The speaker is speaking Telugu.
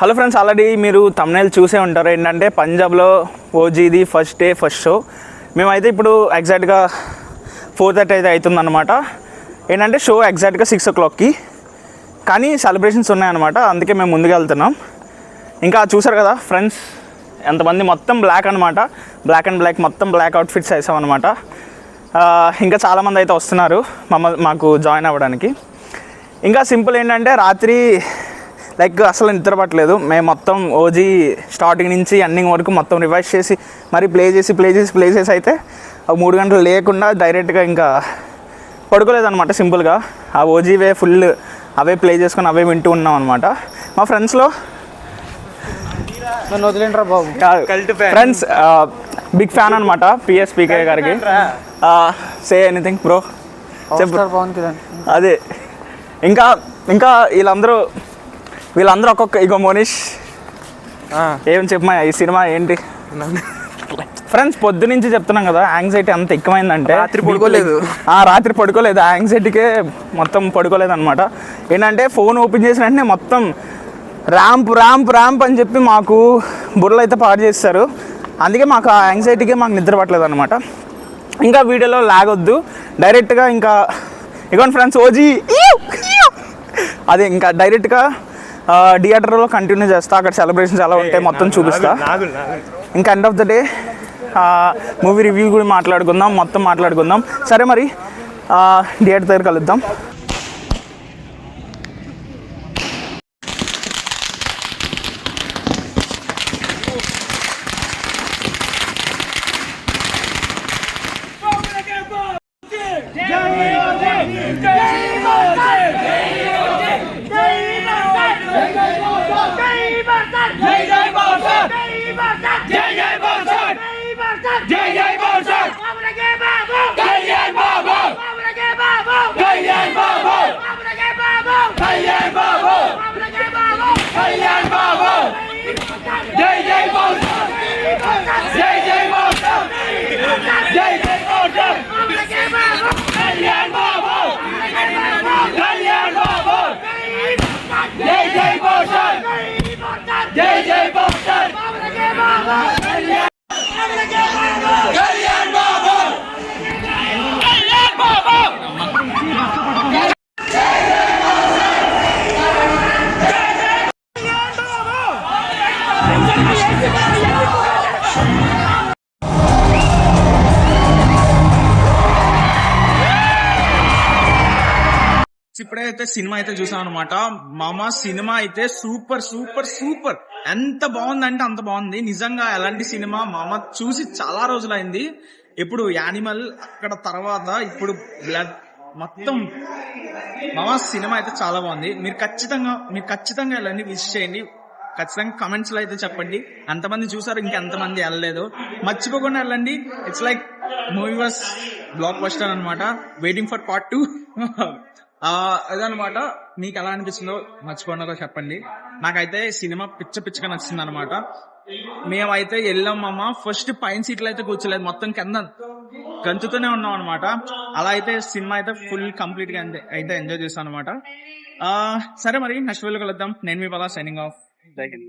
హలో ఫ్రెండ్స్, ఆల్రెడీ మీరు thumbnail చూసే ఉంటారు. ఏంటంటే పంజాబ్లో ఓజీది ఫస్ట్ డే ఫస్ట్ షో. మేమైతే ఇప్పుడు ఎగ్జాక్ట్గా 4:30 అయితే అవుతుందన్నమాట. ఏంటంటే షో ఎగ్జాక్ట్గా 6 o'clockకి, కానీ సెలబ్రేషన్స్ ఉన్నాయన్నమాట. అందుకే మేము ముందుకు వెళ్తున్నాం. ఇంకా చూసారు కదా ఫ్రెండ్స్, ఎంతమంది, మొత్తం బ్లాక్ అనమాట. బ్లాక్ అండ్ బ్లాక్ మొత్తం బ్లాక్ అవుట్ఫిట్స్ వేసామన్నమాట. ఇంకా చాలామంది అయితే వస్తున్నారు మాకు జాయిన్ అవ్వడానికి. ఇంకా సింపుల్ ఏంటంటే రాత్రి అసలు నిద్ర పట్టలేదు. మేము మొత్తం ఓజీ స్టార్టింగ్ నుంచి ఎండింగ్ వరకు మొత్తం రివైజ్ చేసి మరి ప్లే చేసి అయితే 3 గంటలు లేకుండా డైరెక్ట్గా ఇంకా పడుకోలేదన్నమాట. సింపుల్గా ఆ ఓజీవే ఫుల్ అవే ప్లే చేసుకొని అవే వింటూ ఉన్నాం అనమాట. మా ఫ్రెండ్స్లో ఫ్రెండ్స్ బిగ్ ఫ్యాన్ అనమాట పిఎస్పీకే గారికి. సే ఎనీథింగ్ బ్రో, చెప్పు. అదే ఇంకా వీళ్ళందరూ ఒక్కొక్క, ఇగో మోనిష్ ఏం చెప్పమా ఈ సినిమా ఏంటి ఫ్రెండ్స్? పొద్దు నుంచి చెప్తున్నాం కదా, యాంగ్జైటీ అంత ఎక్కువైందంటే రాత్రి పడుకోలేదు. ఆ యాంగ్జైటీకే మొత్తం పడుకోలేదు అనమాట. ఏంటంటే ఫోన్ ఓపెన్ చేసిన వెంటనే మొత్తం ర్యాంప్ అని చెప్పి మాకు బుర్రలు అయితే పాడు చేస్తారు. అందుకే మాకు ఆ యాంగ్జైటీకే మాకు నిద్ర పట్టలేదు అనమాట. ఇంకా వీడియోలో లాగొద్దు, డైరెక్ట్గా ఇంకా ఇగోండి ఫ్రెండ్స్ ఓజీ అదే ఇంకా డైరెక్ట్గా థియేటర్లో కంటిన్యూ చేస్తా. అక్కడ సెలబ్రేషన్స్ ఎలా ఉంటాయి మొత్తం చూపిస్తా. ఇంకా end of the day movie review కూడా మాట్లాడుకుందాం. సరే మరి థియేటర్ దగ్గర కలుద్దాం. ఇప్పుడైతే సినిమా అయితే చూసాం అనమాట. మామ సినిమా అయితే సూపర్ ఎంత బాగుందంటే అంత బాగుంది నిజంగా. ఎలాంటి సినిమా మామ చూసి చాలా రోజులైంది. ఇప్పుడు యానిమల్, అక్కడ తర్వాత ఇప్పుడు బ్లడ్, మొత్తం మామ సినిమా అయితే చాలా బాగుంది. మీరు ఖచ్చితంగా వెళ్ళండి, విజిట్ చేయండి. ఖచ్చితంగా కమెంట్స్ లో అయితే చెప్పండి ఎంతమంది చూసారు, ఇంకెంతమంది వెళ్ళలేదు. మర్చిపోకుండా వెళ్ళండి. It's like movie was blockbuster అనమాట. Waiting for part 2. అదనమాట. మీకు ఎలా అనిపిస్తుందో మర్చిపోకుండా చెప్పండి. నాకైతే సినిమా పిచ్చగా నచ్చింది అనమాట. మేమైతే వెళ్ళాం మామ. ఫస్ట్ పైన సీట్లు అయితే కూర్చోలేదు, మొత్తం కింద గంతుతోనే ఉన్నాం అనమాట. అలా అయితే సినిమా అయితే ఫుల్ కంప్లీట్ గా అయితే ఎంజాయ్ చేస్తాను అనమాట. సరే మరి నెక్స్ట్ వీడియోలో కలుద్దాం. నేను మీ పలా సైనింగ్ ఆఫ్. జై హింద్.